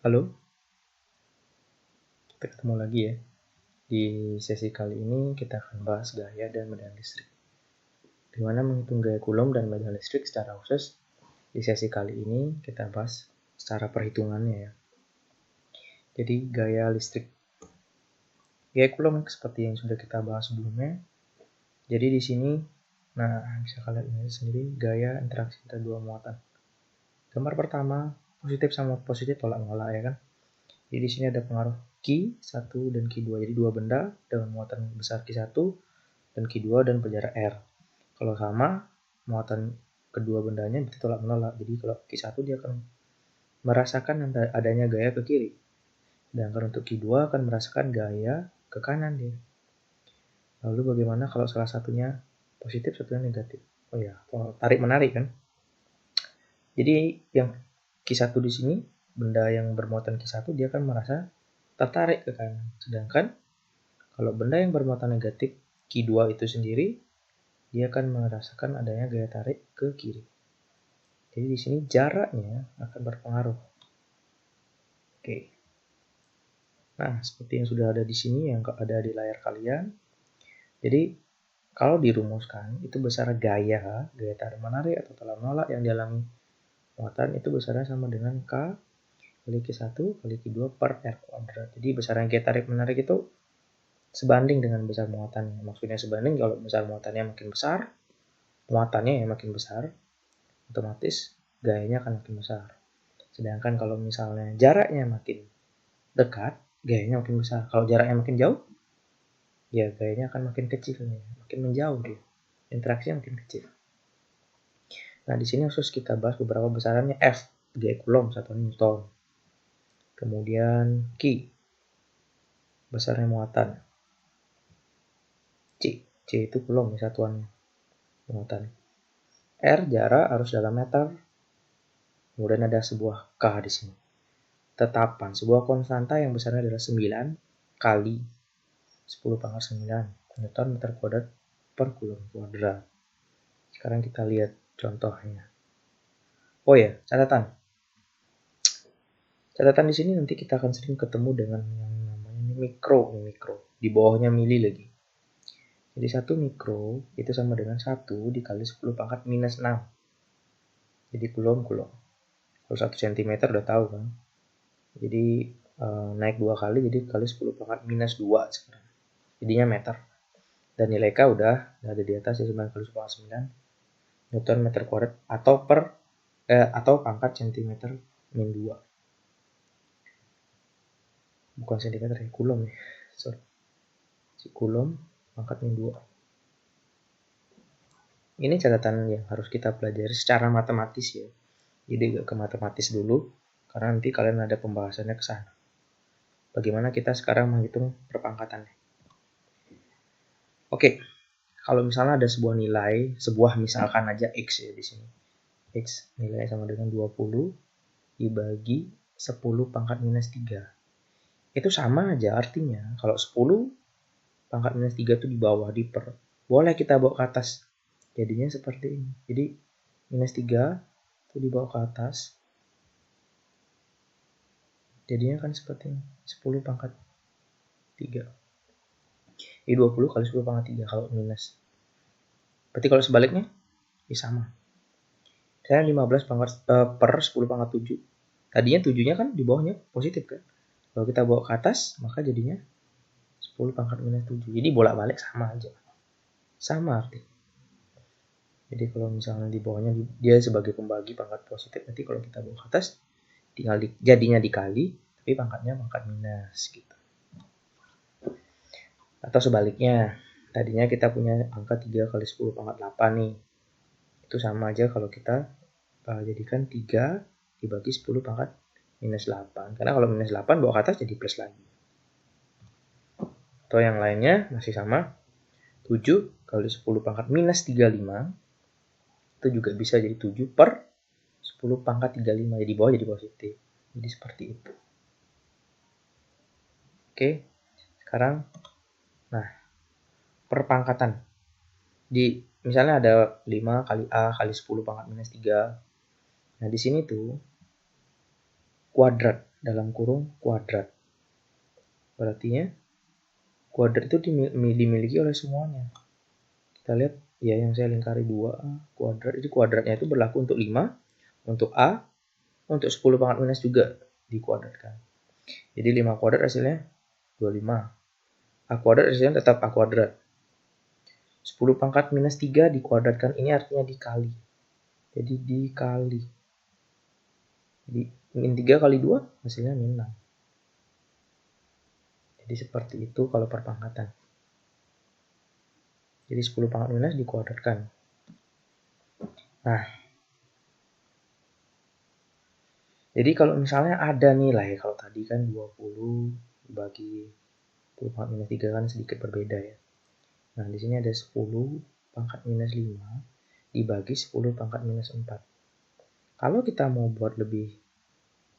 Halo, kita ketemu lagi ya. Di sesi kali ini kita akan bahas gaya dan medan listrik. Bagaimana menghitung gaya Coulomb dan medan listrik secara khusus. Di sesi kali ini kita bahas secara perhitungannya ya. Jadi gaya listrik. Gaya Coulomb seperti yang sudah kita bahas sebelumnya. Jadi di sini, bisa kalian lihat sendiri gaya interaksi antara dua muatan. Gambar pertama, positif sama positif tolak-menolak ya kan. Jadi di sini ada pengaruh Q1 dan Q2. Jadi dua benda dengan muatan besar Q1 dan Q2 dan berjarak R. Kalau sama, muatan kedua bendanya berarti tolak menolak. Jadi kalau Q1 dia akan merasakan adanya gaya ke kiri. Sedangkan untuk Q2 akan merasakan gaya ke kanan dia. Lalu bagaimana kalau salah satunya positif, satunya negatif? Oh ya, tarik menarik kan? Jadi yang Q1 di sini, benda yang bermuatan Q1 dia akan merasa tertarik ke kanan. Sedangkan kalau benda yang bermuatan negatif Q2 itu sendiri, dia akan merasakan adanya gaya tarik ke kiri. Jadi di sini jaraknya akan berpengaruh. Oke. Nah, seperti yang sudah ada di sini, yang ada di layar kalian. Jadi kalau dirumuskan, itu besar gaya tarik menarik atau tolak menolak yang dialami muatan itu besarnya sama dengan K kali Q1 kali Q2 per R kuadrat. Jadi besaran gaya tarik menarik itu sebanding dengan besar muatannya. Maksudnya sebanding kalau besar muatannya makin besar, muatannya yang makin besar, otomatis gayanya akan makin besar. Sedangkan kalau misalnya jaraknya makin dekat, gayanya makin besar. Kalau jaraknya makin jauh, ya gayanya akan makin kecil, makin menjauh dia. Interaksinya makin kecil. Nah, di sini khusus kita bahas beberapa besarannya. F, gaya Coulomb 1 Newton. Kemudian Q, besarnya muatan. C itu Coulomb satuan muatan. R, jarak harus dalam meter. Kemudian ada sebuah K di sini. Tetapan, sebuah konstanta yang besarnya adalah 9 kali 10 pangkat 9 Newton meter kuadrat per Coulomb kuadrat. Sekarang kita lihat contohnya. Oh ya, catatan. Catatan di sini nanti kita akan sering ketemu dengan yang namanya mikro. Di bawahnya mili lagi. Jadi 1 mikro itu sama dengan 1 dikali 10 pangkat minus 6. Jadi Coulomb. Kalau 1 cm udah tahu kan. Jadi naik 2 kali jadi kali 10 pangkat minus 2 sekarang. Jadinya meter. Dan nilai K udah ada di atas ya 9 kali 10 pangkat 9 Newton meter kuadrat atau pangkat centimeter min 2. Bukan centimeter ya, Coulomb ya. Sorry. Coulomb pangkat min 2. Ini catatan yang harus kita pelajari secara matematis ya. Jadi gak ke matematis dulu, karena nanti kalian ada pembahasannya ke sana. Bagaimana kita sekarang menghitung perpangkatannya. Oke, kalau misalnya ada sebuah misalkan aja X ya di sini. X nilainya sama dengan 20 dibagi 10 pangkat minus 3. Itu sama aja artinya. Kalau 10 pangkat minus 3 itu di bawah, boleh kita bawa ke atas. Jadinya seperti ini. Jadi minus 3 itu dibawa ke atas. Jadinya kan seperti ini. 10 pangkat 3. Ini 20 kali 10 pangkat 3 kalau minus. Berarti kalau sebaliknya, ya sama. Saya 15 pangkat per 10 pangkat 7. Tadinya 7-nya kan di bawahnya positif kan. Kalau kita bawa ke atas, maka jadinya 10 pangkat minus 7. Jadi bolak-balik sama aja. Sama arti. Jadi kalau misalnya di bawahnya dia sebagai pembagi pangkat positif, nanti kalau kita bawa ke atas, tinggal jadinya dikali, tapi pangkatnya pangkat minus gitu. Atau sebaliknya, tadinya kita punya angka 3 kali 10 pangkat 8 nih. Itu sama aja kalau kita jadikan 3 dibagi 10 pangkat minus 8. Karena kalau minus 8 bawa ke atas jadi plus lagi. Atau yang lainnya masih sama. 7 kali 10 pangkat minus 35. Itu juga bisa jadi 7 per 10 pangkat 35. Jadi bawah jadi positif. Jadi seperti itu. Oke. Sekarang, perpangkatan. Misalnya ada 5 kali A kali 10 pangkat minus 3. Nah, di sini tuh kuadrat. dalam kurung kuadrat. Berarti kuadrat itu dimiliki oleh semuanya. Kita lihat ya yang saya lingkari 2A kuadrat. Jadi kuadratnya itu berlaku untuk 5, untuk A, untuk 10 pangkat minus juga dikuadratkan. Jadi 5 kuadrat hasilnya 25. A kuadrat hasilnya tetap A kuadrat. 10 pangkat minus 3 dikuadratkan, ini artinya dikali. Jadi dikali. Jadi min 3 kali 2 hasilnya min 6. Jadi seperti itu kalau perpangkatan. Jadi 10 pangkat minus dikuadratkan. Nah, jadi kalau misalnya ada nilai, kalau tadi kan 20 dibagi 10 pangkat minus 3 kan sedikit berbeda ya. Nah, di sini ada 10 pangkat minus 5 dibagi 10 pangkat minus 4. Kalau kita mau buat lebih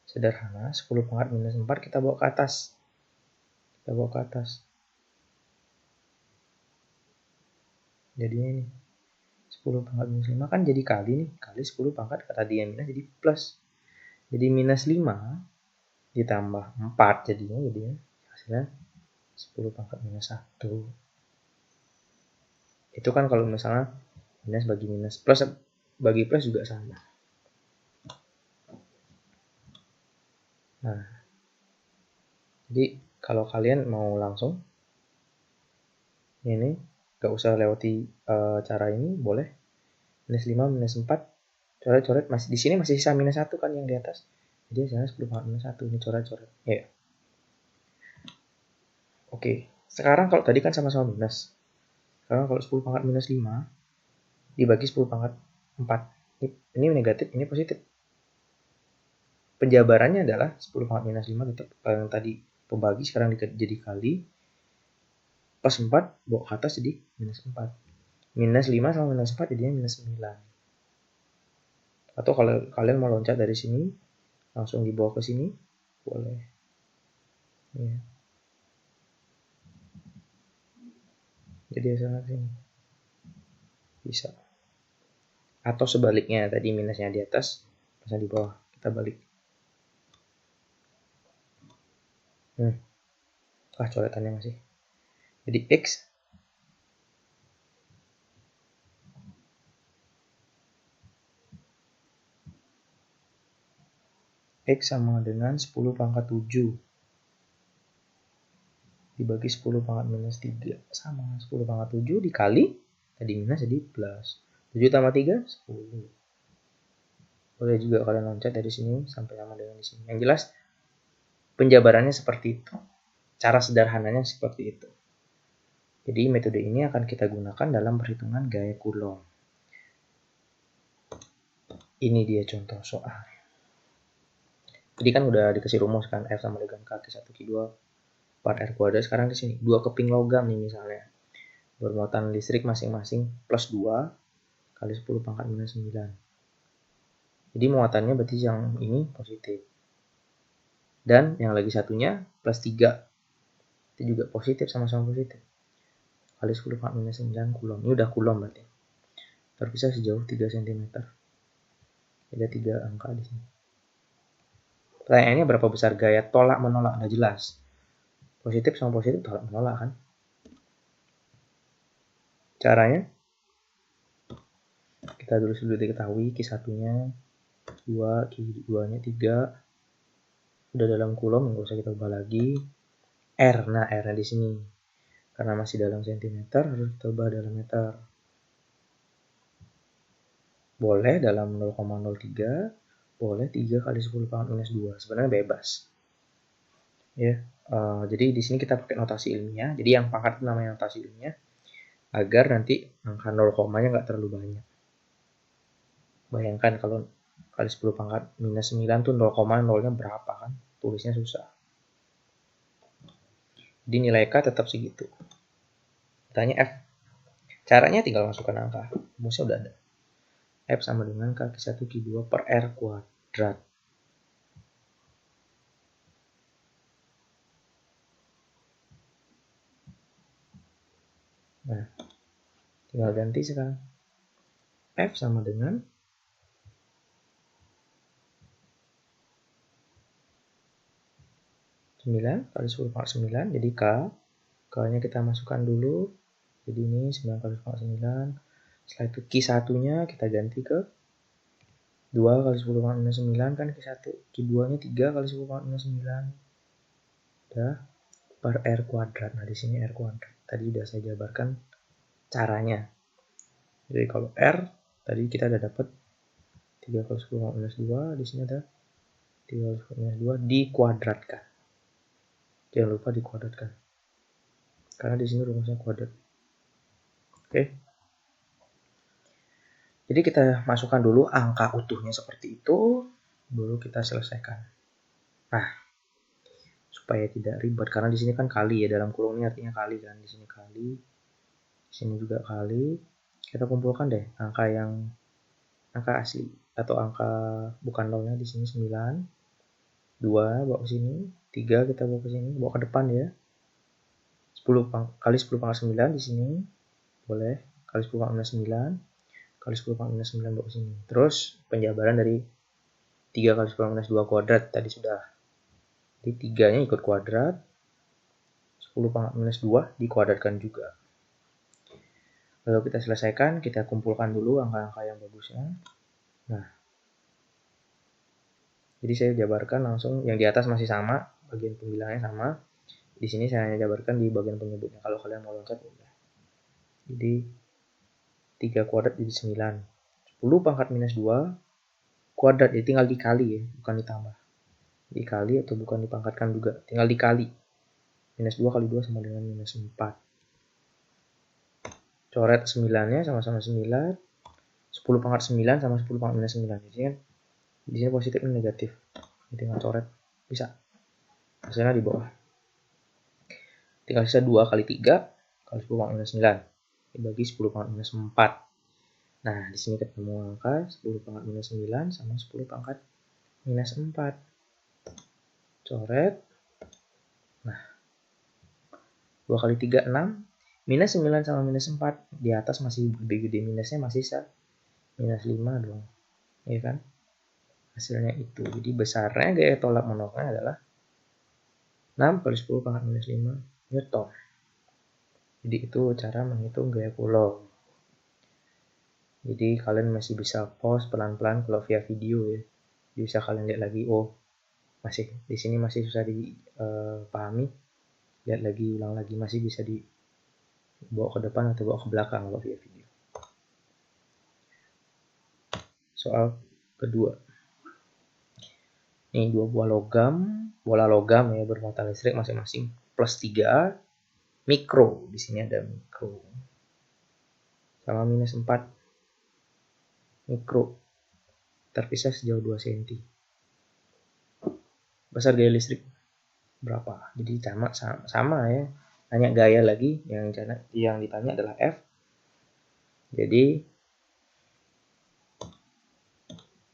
sederhana, 10 pangkat minus 4 kita bawa ke atas. Jadinya ini 10 pangkat minus 5 kan jadi kali nih. Kali 10 pangkat tadi yang minus jadi plus. Jadi minus 5 ditambah 4 jadinya hasilnya 10 pangkat minus 1. Itu kan kalau misalnya minus bagi minus, plus bagi plus juga sama. Nah, jadi kalau kalian mau langsung ini gak usah lewati cara ini, boleh minus 5 minus 4 coret-coret, masih di sini masih sisa minus 1 kan yang di atas. Jadi hasilnya 10 pangkat minus 1, ini coret-coret. Ya. Oke, sekarang kalau tadi kan sama-sama minus. Sekarang kalau 10 pangkat minus 5 dibagi 10 pangkat 4. Ini negatif, ini positif. Penjabarannya adalah 10 pangkat minus 5 tetap yang tadi pembagi, sekarang jadi kali. Plus 4 bawa ke atas jadi minus 4. Minus 5 sama minus 4 jadinya minus 9. Atau kalau kalian mau loncat dari sini, langsung dibawa ke sini, boleh. Ya. Jadi hasilnya sini. Bisa. Atau sebaliknya, tadi minusnya di atas, pasang di bawah. Kita balik. Coretannya masih. Jadi X sama dengan 10 pangkat 7 dibagi 10 pangkat minus 3 sama 10 pangkat 7 dikali tadi minus jadi plus. 7 tambah 3 10. Boleh juga kalian loncat dari sini sampai sama dengan di sini. Yang jelas penjabarannya seperti itu. Cara sederhananya seperti itu. Jadi metode ini akan kita gunakan dalam perhitungan gaya Coulomb. Ini dia contoh soal. Jadi kan udah dikasih rumus kan, F sama dengan K Q1 Q2 per R kuadrat. Sekarang di sini 2 keping logam nih misalnya. Bermuatan listrik masing-masing plus 2 kali 10 pangkat minus 9. Jadi muatannya berarti yang ini positif. Dan yang lagi satunya plus 3. Itu juga positif, sama-sama positif. Kali 10 pangkat minus 9 Coulomb. Ini udah Coulomb berarti. Terpisah sejauh 3 cm. Ada 3 angka di sini. Pertanyaannya berapa besar gaya tolak menolak? Udah jelas. Positif sama positif tolak menolak kan. Caranya kita sudah diketahui Q1-nya 2, Q2-nya 3. Udah dalam Coulomb, nggak usah kita ubah lagi. R, nah R-nya di sini. Karena masih dalam sentimeter, harus kita ubah dalam meter. Boleh dalam 0,03, boleh 3 kali 10 pangkat minus 2. Sebenarnya bebas. Ya, jadi di sini kita pakai notasi ilmiah. Jadi yang pangkat itu namanya notasi ilmiah. Agar nanti angka 0,nya nggak terlalu banyak. Bayangkan kalau kali 10 pangkat minus 9 tuh 0,0-nya berapa kan? Tulisnya susah. Jadi nilai K tetap segitu. Tanya F. Caranya tinggal masukkan angka. Rumusnya udah ada. F sama dengan K Q1 Q2 per R kuadrat. Nah, tinggal ganti sekarang. F sama dengan 9 kali 10 pangkat 9, jadi K. K-nya kita masukkan dulu. Jadi ini 9 kali 10 pangkat 9. Setelah itu Q1-nya kita ganti ke 2 kali 10 pangkat minus 9 kan Q1. Q2-nya 3 kali 10 pangkat minus 9. Udah. Per R kuadrat. Nah, di sini R kuadrat. Tadi udah saya jabarkan caranya. Jadi kalau R, tadi kita udah dapat 3 kali 10 pangkat minus 2. Di sini ada 3 kali 10 pangkat minus 2 dikuadratkan. Jangan lupa dikuadratkan. Karena di sini rumusnya kuadrat. Oke. Jadi kita masukkan dulu angka utuhnya seperti itu, baru kita selesaikan. Nah, supaya tidak ribet karena di sini kan kali ya, dalam kurung ini artinya kali kan, di sini kali, di sini juga kali. Kita kumpulkan deh angka asli atau angka bukan nolnya di sini 9, 2 bawa ke sini, 3 kita bawa ke sini, bawa ke depan ya. 10 kali 10 pangkat 9 di sini boleh, kali 10 pangkat minus 9, kali 10 pangkat minus 9 bawa ke sini. Terus penjabaran dari 3 kali 10 pangkat minus 2 kuadrat tadi sudah. Jadi 3-nya ikut kuadrat, 10 pangkat minus 2 dikuadratkan juga. Lalu kita selesaikan, kita kumpulkan dulu angka-angka yang bagusnya. Nah, jadi saya jabarkan langsung, yang di atas masih sama, bagian pembilangnya sama. Di sini saya hanya jabarkan di bagian penyebutnya, kalau kalian mau loncat boleh. Jadi 3 kuadrat jadi 9. 10 pangkat minus 2 kuadrat, ya tinggal dikali ya, bukan ditambah. Dikali atau bukan dipangkatkan juga, tinggal dikali. Minus 2 kali 2 sama dengan minus 4. Coret 9-nya sama-sama 9. 10 pangkat 9 sama 10 pangkat minus 9. Jadi kan di sini positif ini negatif. Jadi tinggal coret, bisa. Hasilnya di bawah. Tinggal sisa 2 kali 3 kali 10 pangkat minus 9. Dibagi 10 pangkat minus 4. Nah, di sini ketemu angka 10 pangkat minus 9 sama 10 pangkat minus 4. Coret. Nah, 2 kali 3, 6. Minus 9 sama minus 4. Di atas masih lebih gede minusnya, masih sisa minus 5 dong. Iya kan? Hasilnya itu. Jadi besarnya gaya tolak menolaknya adalah 6 kali 10 pangkat minus 5 Newton. Jadi itu cara menghitung gaya Coulomb. Jadi kalian masih bisa pause pelan-pelan kalau via video ya. Bisa kalian lihat lagi, oh masih di sini masih susah dipahami. Lihat lagi, ulang lagi, masih bisa dibawa ke depan atau bawa ke belakang kalau via video. Soal kedua. Ini dua buah bola logam ya bermuatan listrik masing-masing plus 3 mikro. Di sini ada mikro. Sama minus 4 mikro. Terpisah sejauh 2 cm. Besar gaya listrik berapa? Jadi sama ya. Hanya gaya lagi, yang ditanya adalah F. Jadi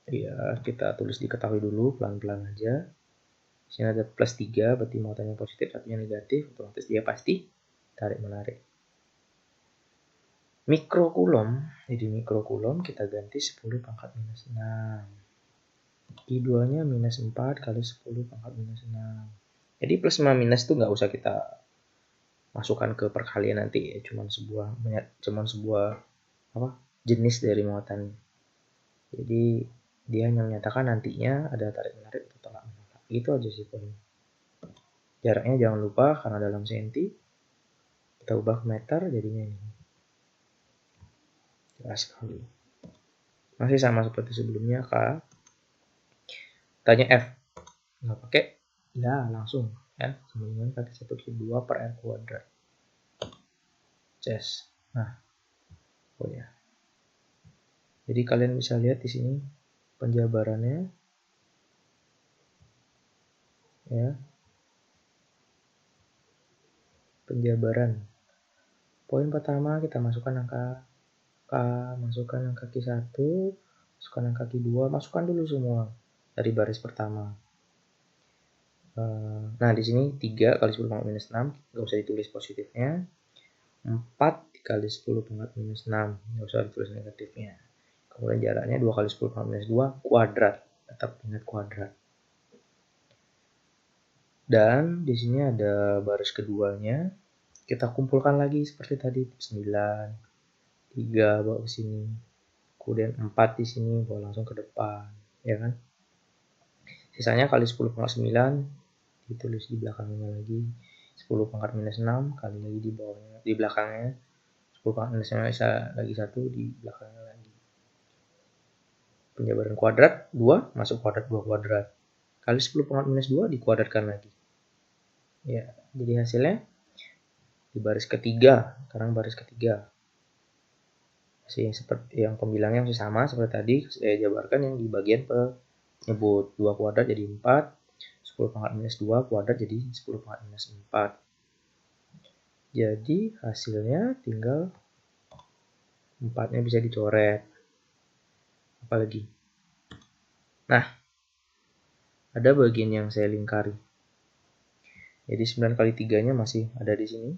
ya kita tulis diketahui dulu pelan-pelan aja. Di sini ada plus 3, berarti muatannya positif, satunya negatif, otomatis dia pasti tarik-menarik. Mikrokulom, jadi mikrokulom kita ganti 10 pangkat minus 6. I2-nya minus 4 kali 10 pangkat minus 6. Jadi plus sama minus itu nggak usah kita masukkan ke perkalian nanti ya, cuman sebuah jenis dari muatan. Jadi dia hanya menyatakan nantinya ada tarik menarik atau tolak menolak. Itu aja sih poin. Jaraknya jangan lupa karena dalam senti. Kita ubah ke meter jadinya ini. Jelas sekali. Masih sama seperti sebelumnya K. Tanya F. Nggak pakai? Ya langsung. F sama dengan kaki 1 kali 2 per R kuadrat. Ces. Nah. Oh ya. Jadi kalian bisa lihat di sini penjabarannya. Ya. Penjabaran. Poin pertama kita masukkan angka K, masukkan angka Q1, masukkan angka Q2, masukkan dulu semua dari baris pertama. Nah, di sini 3 kali 10 pangkat minus 6, nggak usah ditulis positifnya. 4 kali 10 pangkat minus 6, nggak usah ditulis negatifnya. Kemudian jaraknya 2 kali 10 pangkat minus 2 kuadrat, tetap ingat kuadrat. Dan di sini ada baris keduanya. Kita kumpulkan lagi seperti tadi 9, 3 bawa ke sini. Kemudian 4 di sini bawa langsung ke depan, ya kan? Sisanya kali 10 pangkat 9 ditulis di belakangnya lagi. 10 pangkat minus 6 kali lagi di bawahnya, di belakangnya. 10 pangkat minus 6 bisa lagi 1 di belakangnya lagi. Penjabaran kuadrat 2 masuk kuadrat 2 kuadrat. Kali 10 pangkat minus 2 dikuadratkan lagi. Ya, jadi hasilnya di baris ketiga. Sekarang baris ketiga. Masih seperti yang pembilangnya masih sama seperti tadi. Saya jabarkan yang di bagian penyebut 2 kuadrat jadi 4. 10 pangkat minus 2 kuadrat jadi 10 pangkat minus 4. Jadi hasilnya tinggal 4-nya bisa dicoret. Apalagi? Nah, ada bagian yang saya lingkari. Jadi 9 kali 3-nya masih ada di sini.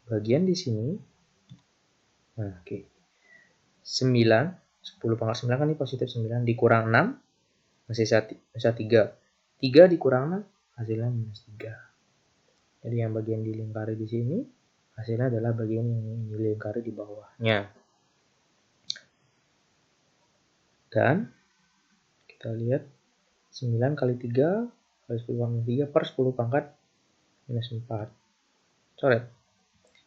Bagian di sini. Nah, oke. 9, 10 pangkat 9 kan ini positif 9. Dikurang 6, masih sisa 3. 3 dikurang 6, hasilnya minus 3. Jadi yang bagian dilingkari di sini, hasilnya adalah bagian yang dilingkari di bawahnya. Dan kita lihat 9 kali 3 kali 10 pangkat 3 per 10 pangkat minus 4. Coret.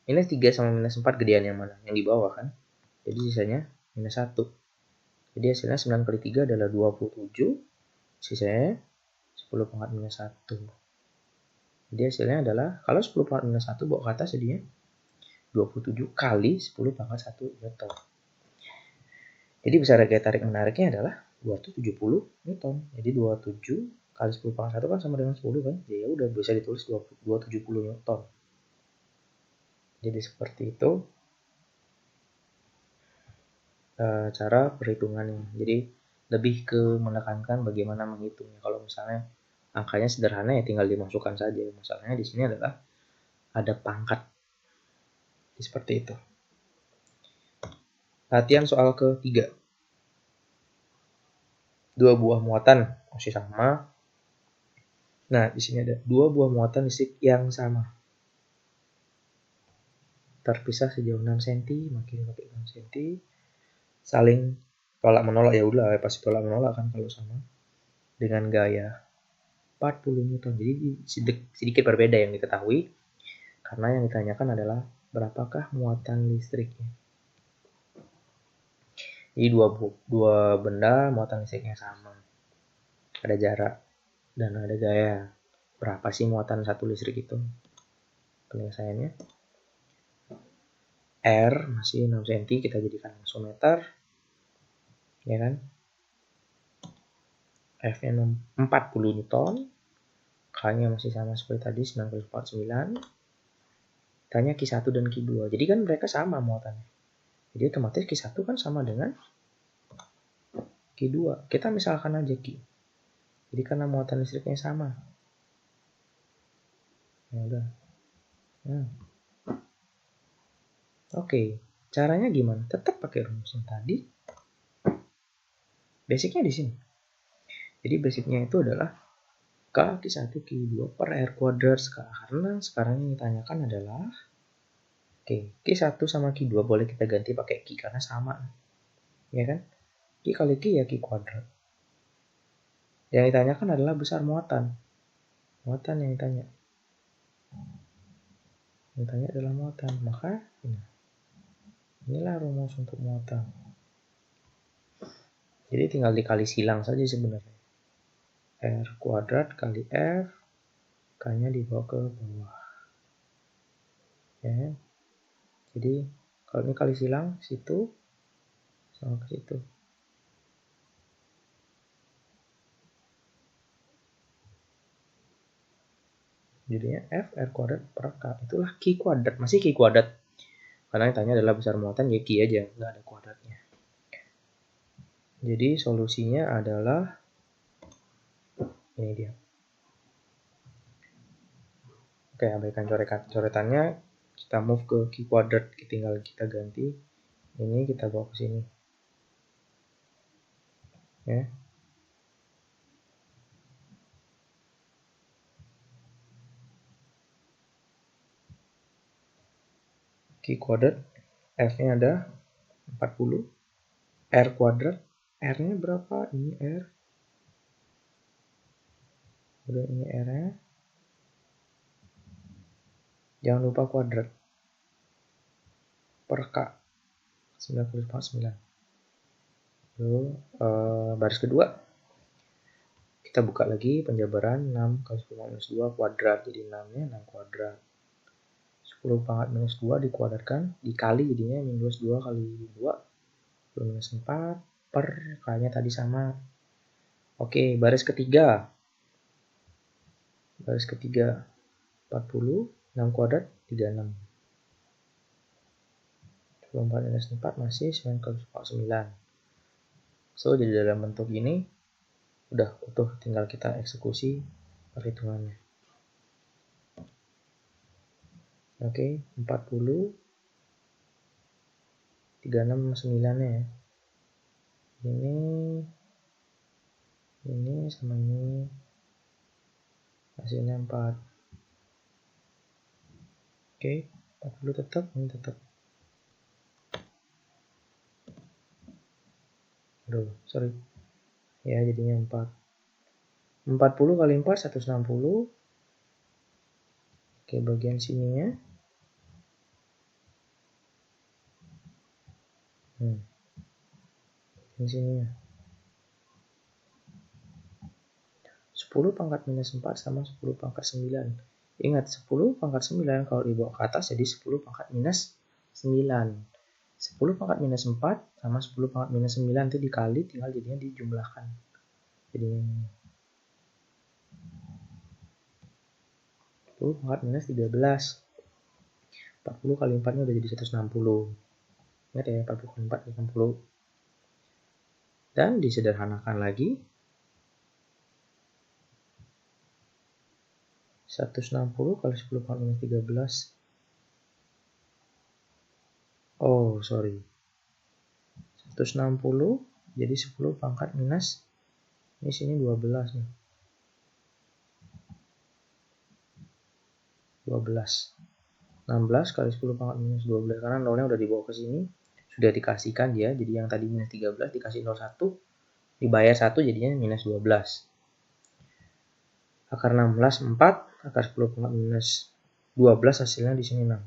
Minus 3 sama minus 4 gedean yang mana? Yang di bawah kan? Jadi sisanya minus 1. Jadi hasilnya 9 kali 3 adalah 27. Sisanya 10 pangkat minus 1. Jadi hasilnya adalah, kalau 10 pangkat minus 1 bawa ke atas jadinya 27 kali 10 pangkat 1 Newton. Jadi besar gaya tarik menariknya adalah 270 Newton. Jadi 27 kali 10 pangkat 1 kan sama dengan 10 kan? Ya udah bisa ditulis 270 Newton. Jadi seperti itu cara perhitungannya. Jadi lebih ke menekankan bagaimana menghitungnya. Kalau misalnya angkanya sederhana ya tinggal dimasukkan saja. Masalahnya di sini adalah ada pangkat. Seperti itu. Latihan soal ketiga. 2 buah muatan masih sama. Nah, di sini ada 2 buah muatan listrik yang sama. Terpisah sejauh 6 cm, makin pakai 6 cm. Saling tolak menolak, ya udah pasti tolak menolak kan kalau sama. Dengan gaya 40 Newton. Jadi sedikit berbeda yang diketahui. Karena yang ditanyakan adalah berapakah muatan listriknya. Jadi dua benda muatan listriknya sama. Ada jarak dan ada gaya. Berapa sih muatan satu listrik itu? Penyelesaiannya. R masih 6 cm, kita jadikan langsung meter. Ya kan? F-nya 40 Newton. K-nya masih sama seperti tadi, 9 kali 49. Tanya Q1 dan Q2. Jadi kan mereka sama muatannya. Jadi otomatis Q1 kan sama dengan Q2. Kita misalkan aja Q. Jadi karena muatan listriknya sama. Ya udah. Nah. Oke, caranya gimana? Tetap pakai rumus yang tadi. Basicnya di sini. Jadi basicnya itu adalah K Q1 Q2 per R kuadrat karena sekarang yang ditanyakan adalah Q1 sama Q2 boleh kita ganti pakai Q karena sama. Ya kan? Q kali Q ya Q kuadrat. Yang ditanyakan adalah besar muatan. Muatan yang ditanya. Yang ditanya adalah muatan. Maka inilah rumus untuk muatan. Jadi tinggal dikali silang saja sebenarnya. R kuadrat kali F, K-nya dibawa ke bawah. Ya. Jadi kalau ini kali silang, situ sama ke situ. Jadinya F R kuadrat per K. Itulah Q kuadrat. Masih Q kuadrat. Karena yang tanya adalah besar muatan, ya Q aja. Nggak ada kuadratnya. Jadi solusinya adalah ini dia. Oke, abaikan coretannya. Kita move ke Q kuadrat. Tinggal kita ganti. Ini kita bawa ke sini. Ya. Q kuadrat, F-nya ada 40, R kuadrat, R-nya berapa? Ini R. Udah, ini R-nya. Jangan lupa kuadrat. Per K. 90,9. Lalu baris kedua. Kita buka lagi penjabaran 6 kali 10 - 2 kuadrat. Jadi 6-nya 6 kuadrat. 10 pangkat minus 2 dikuadratkan. Dikali jadinya minus 2 kali 2. 10 minus 4 per K-nya tadi sama. Oke, baris ketiga. Baris ketiga 40, 6 kuadrat 36. 24 minus 4 masih 9 kali 9. So, jadi dalam bentuk ini udah utuh, tinggal kita eksekusi perhitungannya. Oke, 40 36 9-nya ya. Ini sama ini hasilnya 4. Oke, 40 tetap, ini tetap. Aduh, sorry. Ya, jadinya 4. 40 kali 4, 160. Oke, bagian sininya. Bagian sininya. 10 pangkat minus 4 sama 10 pangkat 9. Ingat, 10 pangkat 9 kalau dibawa ke atas jadi 10 pangkat minus 9. 10 pangkat minus 4 sama 10 pangkat minus 9 itu dikali, tinggal jadinya dijumlahkan. Jadi 10 pangkat minus 13. 40 kali 4-nya udah jadi 160. Ingat ya, 40 kali 4 60. Dan disederhanakan lagi. 160 kali 10 pangkat minus 13. Oh, sorry. 160 jadi 10 pangkat minus, ini sini 12 nih. 12. 16 kali 10 pangkat minus 12, karena nolnya udah dibawa ke sini, sudah dikasihkan dia, jadi yang tadi minus 13 dikasih 01, dibayar 1 jadinya minus 12. Akar 16 4, akar 10 pangkat minus 12 hasilnya di sini 6.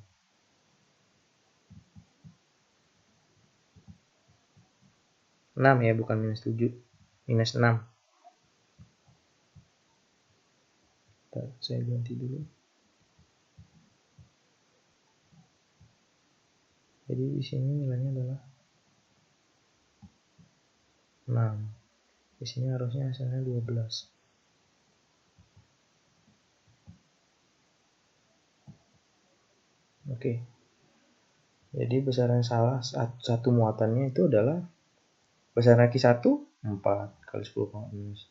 6 ya, bukan minus 7, minus 6. Bentar, saya ganti dulu. Jadi di sini nilainya adalah 6. Di sini harusnya hasilnya 12. Oke. Jadi besaran salah satu muatannya itu adalah besaran Q1 4 kali 10 pangkat minus.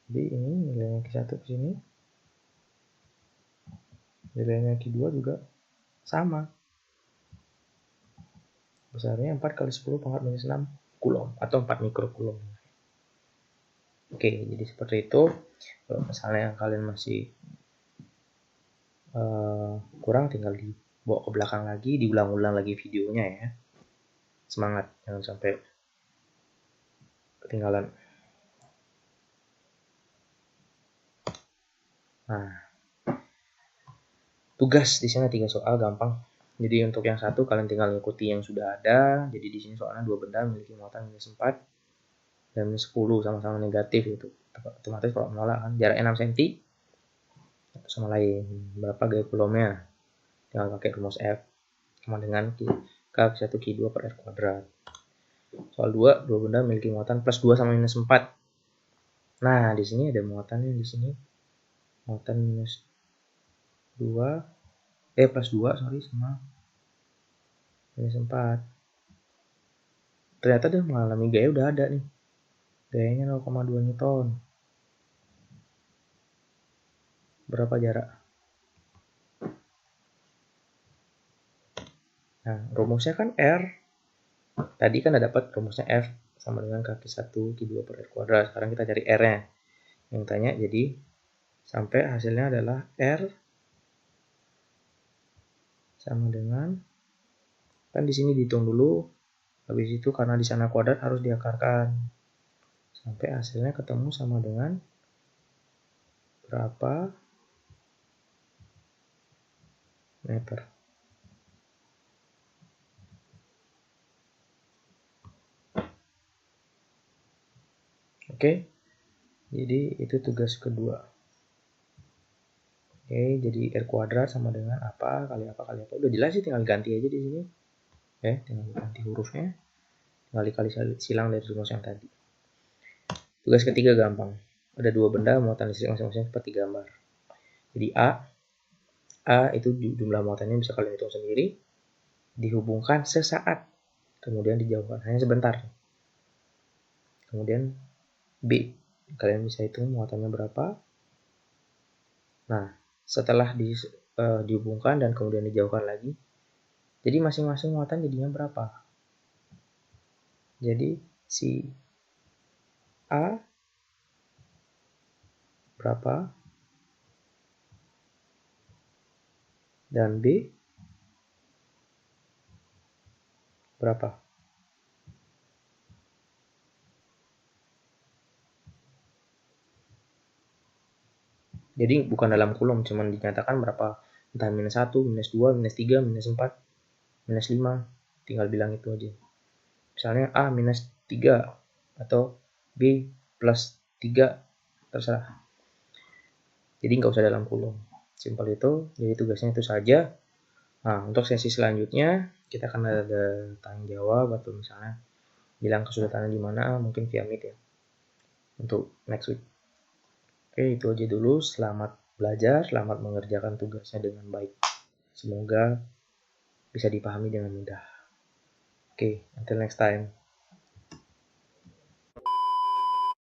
Jadi ini nilainya Q1 ke sini. Nilainya Q2 juga sama. Besarnya 4 kali 10 pangkat minus 6 kulom atau 4 mikrokulom. Oke, jadi seperti itu. Kalau misalnya kalian masih kurang, tinggal dibawa ke belakang lagi, diulang-ulang lagi videonya ya. Semangat, jangan sampai ketinggalan. Nah, tugas di sini 3 soal gampang. Jadi untuk yang satu kalian tinggal ikuti yang sudah ada. Jadi di sini soalnya 2 benda memiliki muatan minus 4 dan minus 10 sama-sama negatif, itu otomatis kalau menolak kan jaraknya 6 cm satu sama lain. Berapa gaya kulomnya? Tinggal pakai rumus F sama dengan K1 Q2 per R kuadrat. Soal 2, 2 benda memiliki muatan plus 2 sama minus 4. Nah, di sini ada muatannya di sini. Muatan minus 2 plus 2 sama minus 4. Ternyata dia mengalami gaya udah ada nih. Gayanya 0,2 Newton. Berapa jarak? Nah, rumusnya kan R. Tadi kan ada dapat rumusnya F sama dengan kaki 1 Q2 per R kuadrat. Sekarang kita cari R-nya. Yang tanya jadi sampai hasilnya adalah R sama dengan Kan di sini dihitung dulu. Habis itu karena di sana kuadrat harus diakarkan. Sampai hasilnya ketemu sama dengan berapa meter. Oke. Jadi itu tugas kedua. Oke, jadi R kuadrat sama dengan apa kali apa kali apa. Udah jelas sih, tinggal ganti aja di sini. Tinggal ganti hurufnya. Tinggal dikali silang dari rumus yang tadi. Tugas ketiga gampang. Ada dua benda muatan listrik masing-masing seperti gambar. Jadi A itu jumlah muatannya bisa kalian hitung sendiri. Dihubungkan sesaat. Kemudian dijauhkan hanya sebentar. Kemudian B, kalian bisa hitung muatannya berapa. Nah, setelah dihubungkan dan kemudian dijauhkan lagi, jadi masing-masing muatan jadinya berapa? Jadi si A berapa dan B berapa? Jadi bukan dalam kulom, cuman dinyatakan berapa, entah minus 1, minus 2, minus 3, minus 4, minus 5, tinggal bilang itu aja. Misalnya A minus 3 atau B plus 3, terserah. Jadi nggak usah dalam kulom. Simpel itu, jadi tugasnya itu saja. Nah, untuk sesi selanjutnya, kita akan ada tanya jawab atau misalnya bilang kesulitannya di mana, mungkin via Meet ya. Untuk next week. Oke, itu aja dulu. Selamat belajar, selamat mengerjakan tugasnya dengan baik. Semoga bisa dipahami dengan mudah. Oke, until next time.